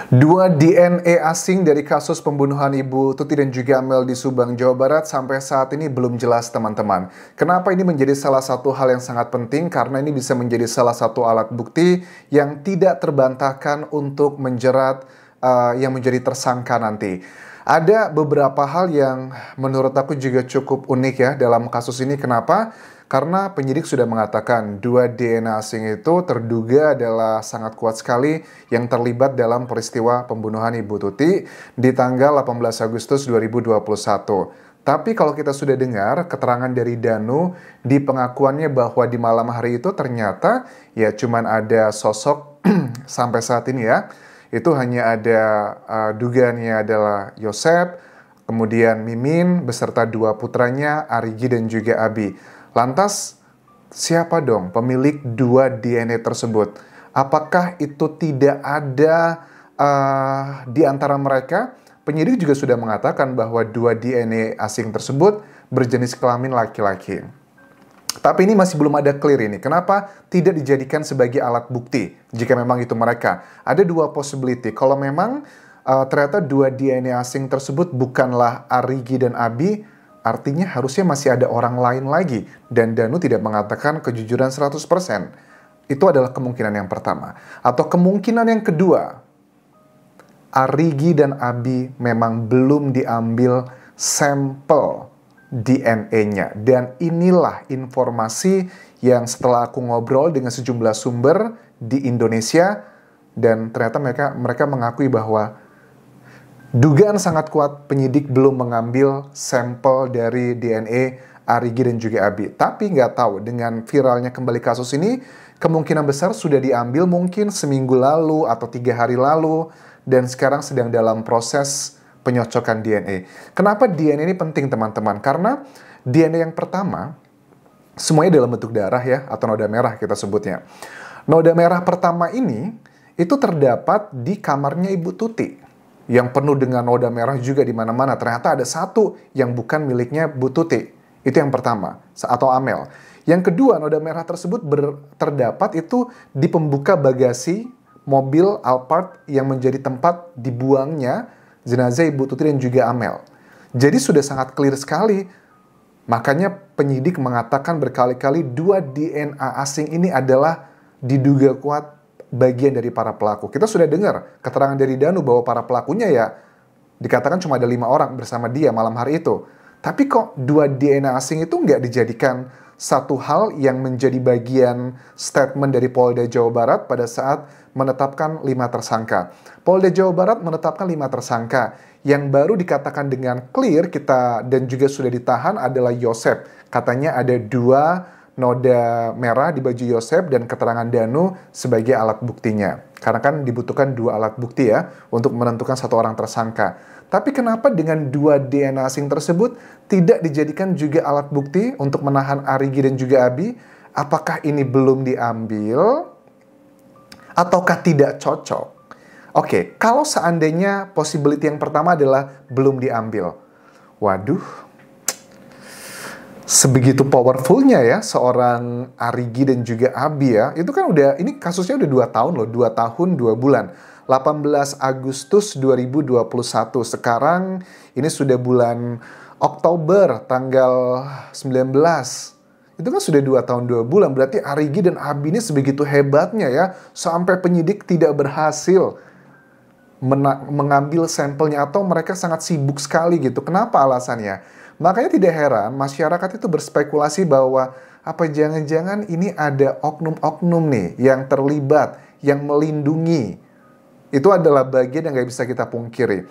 Dua DNA asing dari kasus pembunuhan Ibu Tuti dan juga Amel di Subang, Jawa Barat sampai saat ini belum jelas, teman-teman. Kenapa ini menjadi salah satu hal yang sangat penting? Karena ini bisa menjadi salah satu alat bukti yang tidak terbantahkan untuk menjerat yang menjadi tersangka nanti. Ada beberapa hal yang menurut aku juga cukup unik ya dalam kasus ini. Kenapa? Karena penyidik sudah mengatakan dua DNA asing itu terduga adalah sangat kuat sekali yang terlibat dalam peristiwa pembunuhan Ibu Tuti di tanggal 18 Agustus 2021. Tapi kalau kita sudah dengar keterangan dari Danu di pengakuannya bahwa di malam hari itu ternyata ya cuman ada sosok sampai saat ini ya, itu hanya ada dugaannya adalah Yosep, kemudian Mimin beserta dua putranya Arigi dan juga Abi. Lantas, siapa dong pemilik dua DNA tersebut? Apakah itu tidak ada di antara mereka? Penyidik juga sudah mengatakan bahwa dua DNA asing tersebut berjenis kelamin laki-laki. Tapi ini masih belum ada clear ini. Kenapa tidak dijadikan sebagai alat bukti jika memang itu mereka? Ada dua possibility. Kalau memang ternyata dua DNA asing tersebut bukanlah Arigi dan Abi, artinya harusnya masih ada orang lain lagi. Dan Danu tidak mengatakan kejujuran 100%. Itu adalah kemungkinan yang pertama. Atau kemungkinan yang kedua, Arigi dan Abi memang belum diambil sampel DNA-nya. Dan inilah informasi yang setelah aku ngobrol dengan sejumlah sumber di Indonesia, dan ternyata mereka mengakui bahwa dugaan sangat kuat penyidik belum mengambil sampel dari DNA Arigi dan juga Abi. Tapi nggak tahu, dengan viralnya kembali kasus ini, kemungkinan besar sudah diambil mungkin seminggu lalu atau 3 hari lalu, dan sekarang sedang dalam proses penyocokan DNA. Kenapa DNA ini penting, teman-teman? Karena DNA yang pertama, semuanya dalam bentuk darah ya, atau noda merah kita sebutnya. Noda merah pertama ini, itu terdapat di kamarnya Ibu Tuti, yang penuh dengan noda merah juga di mana-mana. Ternyata ada satu yang bukan miliknya Bu Tuti. Itu yang pertama, atau Amel. Yang kedua, noda merah tersebut terdapat itu di pembuka bagasi mobil Alphard yang menjadi tempat dibuangnya jenazah Ibu Tuti dan juga Amel. Jadi sudah sangat clear sekali. Makanya penyidik mengatakan berkali-kali dua DNA asing ini adalah diduga kuat bagian dari para pelaku. Kita sudah dengar keterangan dari Danu bahwa para pelakunya ya dikatakan cuma ada 5 orang bersama dia malam hari itu. Tapi kok dua DNA asing itu nggak dijadikan satu hal yang menjadi bagian statement dari Polda Jawa Barat pada saat menetapkan 5 tersangka. Polda Jawa Barat menetapkan 5 tersangka. Yang baru dikatakan dengan clear kita dan juga sudah ditahan adalah Yosep. Katanya ada 2 noda merah di baju Yosep dan keterangan Danu sebagai alat buktinya. Karena kan dibutuhkan 2 alat bukti ya untuk menentukan satu orang tersangka. Tapi kenapa dengan 2 DNA asing tersebut tidak dijadikan juga alat bukti untuk menahan Arigi dan juga Abi? Apakah ini belum diambil? Ataukah tidak cocok? Oke, kalau seandainya possibility yang pertama adalah belum diambil. Waduh, sebegitu powerfulnya ya seorang Arigi dan juga Abi ya. Itu kan ini kasusnya udah 2 tahun loh, 2 tahun 2 bulan. 18 Agustus 2021. Sekarang ini sudah bulan Oktober tanggal 19. Itu kan sudah 2 tahun 2 bulan. Berarti Arigi dan Abi ini sebegitu hebatnya ya, sampai penyidik tidak berhasil mengambil sampelnya, atau mereka sangat sibuk sekali gitu. Kenapa alasannya? Makanya tidak heran masyarakat itu berspekulasi bahwa apa jangan-jangan ini ada oknum-oknum nih yang terlibat, yang melindungi. Itu adalah bagian yang gak bisa kita pungkiri.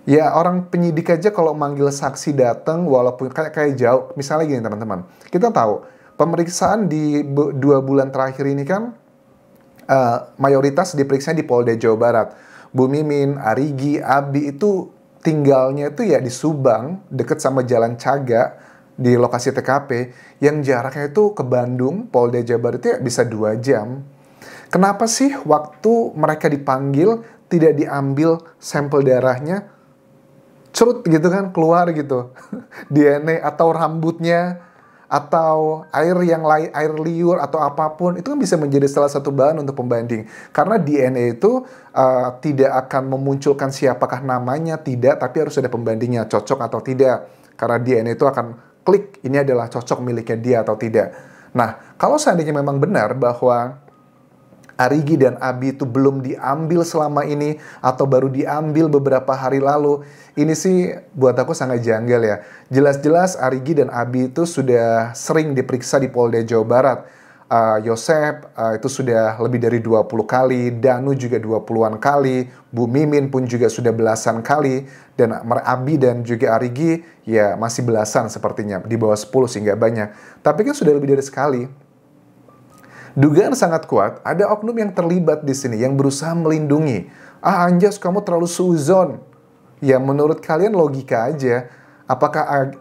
Ya orang penyidik aja kalau manggil saksi datang walaupun kayak jauh. Misalnya gini teman-teman, kita tahu pemeriksaan di 2 bulan terakhir ini kan mayoritas diperiksa di Polda Jawa Barat. Bu Mimin, Arigi, Abi itu tinggalnya itu ya di Subang, deket sama Jalan Caga, di lokasi TKP, yang jaraknya itu ke Bandung, Polda Jawa Barat itu ya bisa 2 jam. Kenapa sih waktu mereka dipanggil tidak diambil sampel darahnya? Cerut gitu kan, keluar gitu. DNA atau rambutnya, atau air yang lain, air liur atau apapun, itu kan bisa menjadi salah satu bahan untuk pembanding. Karena DNA itu tidak akan memunculkan siapakah namanya, tidak, tapi harus ada pembandingnya, cocok atau tidak. Karena DNA itu akan klik, ini adalah cocok miliknya dia atau tidak. Nah, kalau seandainya memang benar bahwa Arigi dan Abi itu belum diambil selama ini atau baru diambil beberapa hari lalu, ini sih buat aku sangat janggal ya. Jelas-jelas Arigi dan Abi itu sudah sering diperiksa di Polda Jawa Barat. Yosep itu sudah lebih dari 20 kali, Danu juga 20-an kali, Bu Mimin pun juga sudah belasan kali, dan Abi dan juga Arigi ya masih belasan sepertinya, di bawah 10 sih nggak banyak. Tapi kan sudah lebih dari sekali. Dugaan sangat kuat, ada oknum yang terlibat di sini, yang berusaha melindungi. Anjas, kamu terlalu suzon. Ya, menurut kalian logika aja. Apakah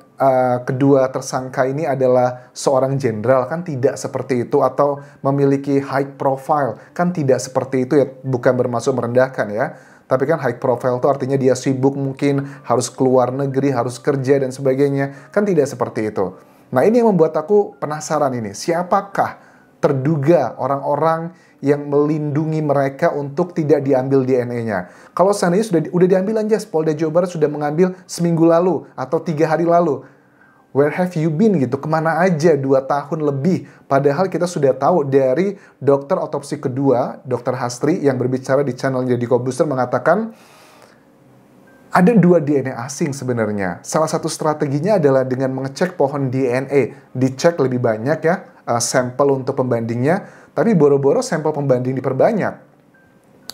kedua tersangka ini adalah seorang jenderal? Kan tidak seperti itu. Atau memiliki high profile? Kan tidak seperti itu ya, bukan bermaksud merendahkan ya. Tapi kan high profile itu artinya dia sibuk mungkin, harus keluar negeri, harus kerja dan sebagainya. Kan tidak seperti itu. Nah, ini yang membuat aku penasaran ini. Siapakah terduga orang-orang yang melindungi mereka untuk tidak diambil DNA-nya. Kalau seandainya sudah diambil aja, Polda Jawa Barat sudah mengambil seminggu lalu atau 3 hari lalu. Where have you been gitu? Kemana aja 2 tahun lebih? Padahal kita sudah tahu dari dokter otopsi kedua, Dr. Hastri yang berbicara di channel Deddy Corbuzier mengatakan ada 2 DNA asing sebenarnya. Salah satu strateginya adalah dengan mengecek pohon DNA. Dicek lebih banyak ya, sampel untuk pembandingnya, tapi boro-boro sampel pembanding diperbanyak.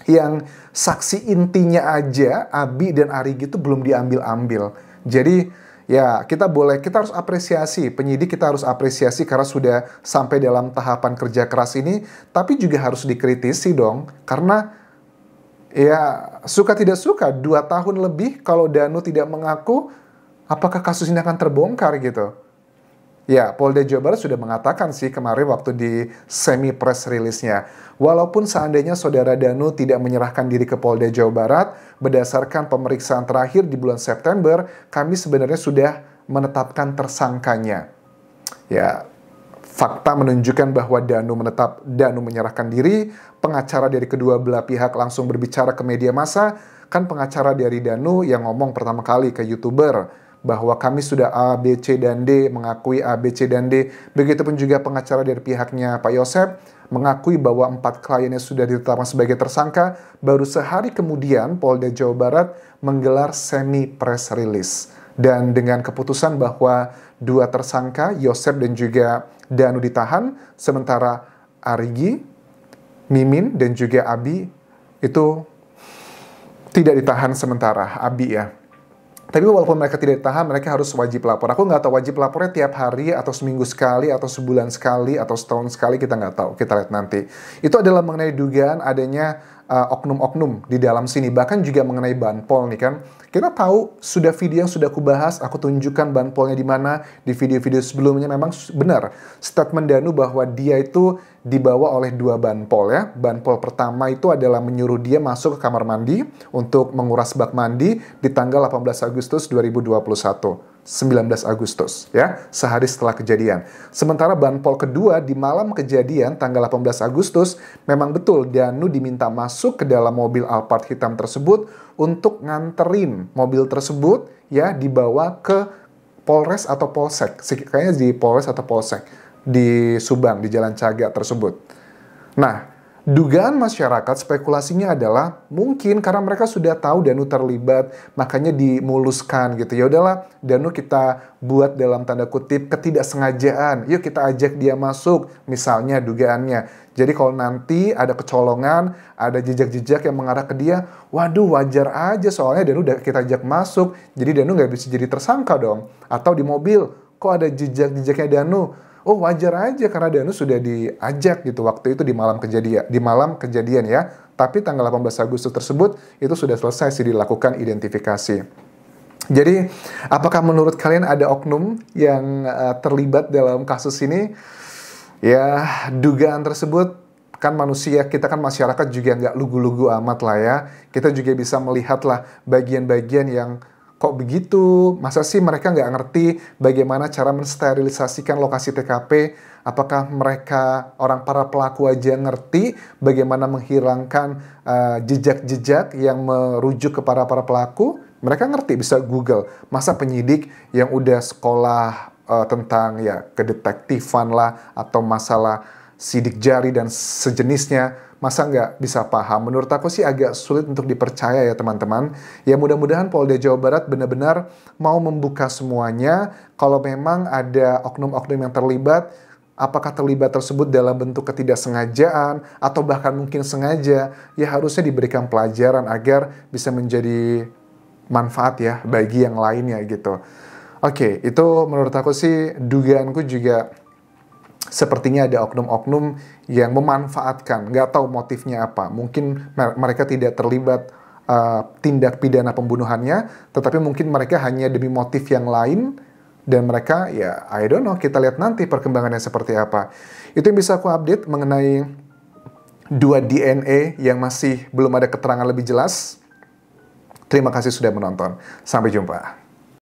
Yang saksi intinya aja, Abi dan Arigi itu belum diambil-ambil. Jadi ya kita harus apresiasi, penyidik kita harus apresiasi karena sudah sampai dalam tahapan kerja keras ini, tapi juga harus dikritisi dong, karena ya suka tidak suka 2 tahun lebih kalau Danu tidak mengaku, apakah kasus ini akan terbongkar gitu? Ya, Polda Jawa Barat sudah mengatakan sih kemarin waktu di semi press release-nya. Walaupun seandainya saudara Danu tidak menyerahkan diri ke Polda Jawa Barat, berdasarkan pemeriksaan terakhir di bulan September, kami sebenarnya sudah menetapkan tersangkanya. Ya, fakta menunjukkan bahwa Danu menyerahkan diri, pengacara dari kedua belah pihak langsung berbicara ke media massa, kan pengacara dari Danu yang ngomong pertama kali ke YouTuber, bahwa kami sudah A, B, C, dan D, mengakui A, B, C, dan D. Begitupun juga pengacara dari pihaknya Pak Yosep, mengakui bahwa 4 kliennya sudah ditetapkan sebagai tersangka. Baru sehari kemudian, Polda Jawa Barat menggelar semi press release. Dan dengan keputusan bahwa 2 tersangka, Yosep dan juga Danu ditahan, sementara Arigi, Mimin, dan juga Abi itu tidak ditahan sementara, Abi ya. Tapi walaupun mereka tidak ditahan, mereka harus wajib lapor. Aku nggak tahu wajib lapornya tiap hari, atau seminggu sekali, atau sebulan sekali, atau setahun sekali, kita nggak tahu. Kita lihat nanti. Itu adalah mengenai dugaan adanya oknum-oknum di dalam sini. Bahkan juga mengenai banpol nih kan. Kita tahu sudah video yang sudah aku bahas, aku tunjukkan banpolnya di mana di video-video sebelumnya. Memang benar statement Danu bahwa dia itu dibawa oleh 2 banpol ya. Banpol pertama itu adalah menyuruh dia masuk ke kamar mandi untuk menguras bak mandi di tanggal 18 Agustus 2021. 19 Agustus ya, sehari setelah kejadian. Sementara banpol kedua di malam kejadian tanggal 18 Agustus memang betul Danu diminta masuk ke dalam mobil Alphard hitam tersebut untuk nganterin mobil tersebut ya dibawa ke Polres atau Polsek. Kayaknya di Polres atau Polsek di Subang di Jalan Cagak tersebut. Nah, dugaan masyarakat spekulasinya adalah mungkin karena mereka sudah tahu Danu terlibat, makanya dimuluskan gitu. Ya udahlah, Danu kita buat dalam tanda kutip ketidaksengajaan. Yuk kita ajak dia masuk, misalnya dugaannya. Jadi kalau nanti ada kecolongan, ada jejak-jejak yang mengarah ke dia, waduh wajar aja soalnya Danu udah kita ajak masuk, jadi Danu nggak bisa jadi tersangka dong. Atau di mobil, kok ada jejak-jejaknya Danu? Oh wajar aja karena Danu sudah diajak gitu waktu itu di malam kejadian ya. Tapi tanggal 18 Agustus tersebut itu sudah selesai sih dilakukan identifikasi. Jadi apakah menurut kalian ada oknum yang terlibat dalam kasus ini? Ya dugaan tersebut kan manusia, kita kan masyarakat juga nggak lugu-lugu amat lah ya. Kita juga bisa melihat lah bagian-bagian yang kok begitu? Masa sih mereka nggak ngerti bagaimana cara mensterilisasikan lokasi TKP? Apakah mereka, para pelaku aja ngerti bagaimana menghilangkan jejak-jejak yang merujuk ke para pelaku? Mereka ngerti, bisa Google. Masa penyidik yang udah sekolah tentang ya kedetektifan lah, atau masalah sidik jari dan sejenisnya, masa nggak bisa paham? Menurut aku sih agak sulit untuk dipercaya ya teman-teman. Ya mudah-mudahan Polda Jawa Barat benar-benar mau membuka semuanya. Kalau memang ada oknum-oknum yang terlibat, apakah terlibat tersebut dalam bentuk ketidaksengajaan atau bahkan mungkin sengaja, ya harusnya diberikan pelajaran agar bisa menjadi manfaat ya bagi yang lainnya gitu. Oke, itu menurut aku sih, dugaanku juga sepertinya ada oknum-oknum yang memanfaatkan, nggak tahu motifnya apa. Mungkin mereka tidak terlibat tindak pidana pembunuhannya, tetapi mungkin mereka hanya demi motif yang lain, dan mereka ya I don't know, kita lihat nanti perkembangannya seperti apa. Itu yang bisa aku update mengenai 2 DNA yang masih belum ada keterangan lebih jelas. Terima kasih sudah menonton. Sampai jumpa.